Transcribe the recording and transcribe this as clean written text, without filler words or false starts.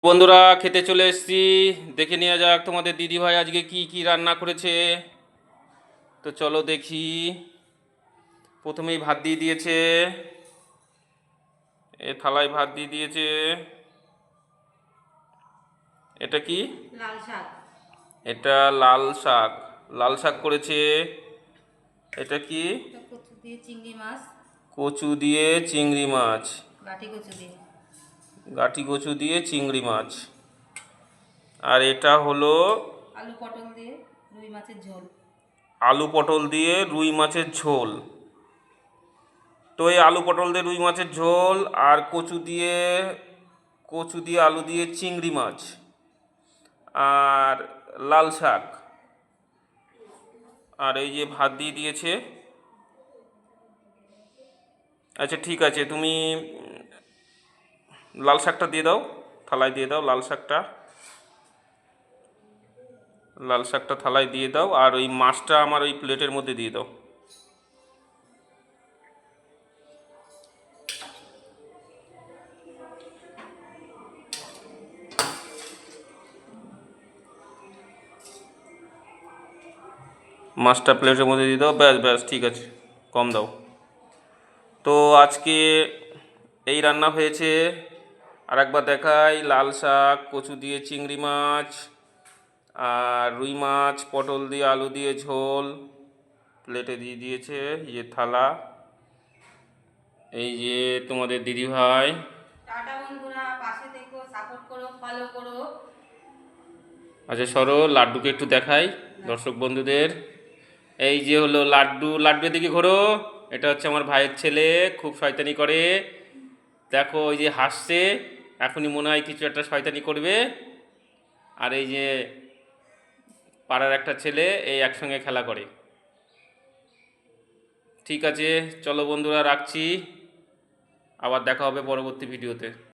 বন্ধুরা খেতে চলে এসেছি। দেখে নেওয়া যাক তোমাদের দিদিভাই আজকে কি কি রান্না করেছে। তো চলো দেখি। প্রথমেই ভাত দিয়ে দিয়েছে, এ থালায় ভাত দিয়ে দিয়েছে। এটা কি? লাল শাক। এটা লাল শাক। লাল শাক করেছে। এটা কি? কচু দিয়ে চিংড়ি মাছ। কচু দিয়ে চিংড়ি মাছ। গাঠি কচু দিয়ে। গাঠি কচু দিয়ে চিংড়ি মাছ। আর এটা হলো আলু পটল দিয়ে রুই মাছের ঝোল। আলু পটল দিয়ে রুই মাছের ঝোল। তো এই আলু পটল দিয়ে রুই মাছের ঝোল আর কচু দিয়ে আলু দিয়ে চিংড়ি মাছ আর লাল শাক, আর এই যে ভাত দিয়ে দিয়েছে। আচ্ছা ঠিক আছে, তুমি লাল শাকটা দিয়ে দাও, থালায় দিয়ে দাও লাল শাকটা থালায় দিয়ে দাও, আর ওই মাছটা আমার ওই প্লেটের মধ্যে দিয়ে দাও। মাছটা প্লেটের মধ্যে দিয়ে দাও, ব্যাস ব্যাস ঠিক আছে, কম দাও। তো আজকে এই রান্না হয়েছে। আর একবার দেখাই, লাল শাক, কচু দিয়ে চিংড়ি মাছ আর রুই মাছ পটল দিয়ে আলু দিয়ে ঝোল প্লেটে দিয়ে দিয়েছে। এই যে থালা, এই যে তোমাদের দিদিভাই। টাটা বন্ধুরা, পাশে থেকো, সাপোর্ট করো, ফলো করো। আচ্ছা সরো, লাড্ডুকে একটু দেখাই দর্শক বন্ধুদের। এই যে হলো লাড্ডু, লাড্ডুর দিকে ঘোরো। এটা হচ্ছে আমার ভাইয়ের ছেলে, খুব শয়তানি করে। দেখো ওই যে হাসছে, এখনই মনে হয় কিছু একটা শয়তানি করবে। আর এই যে পাড়ার একটা ছেলে, এই একসঙ্গে খেলা করে। ঠিক আছে, চলো বন্ধুরা রাখছি, আবার দেখা হবে পরবর্তী ভিডিওতে।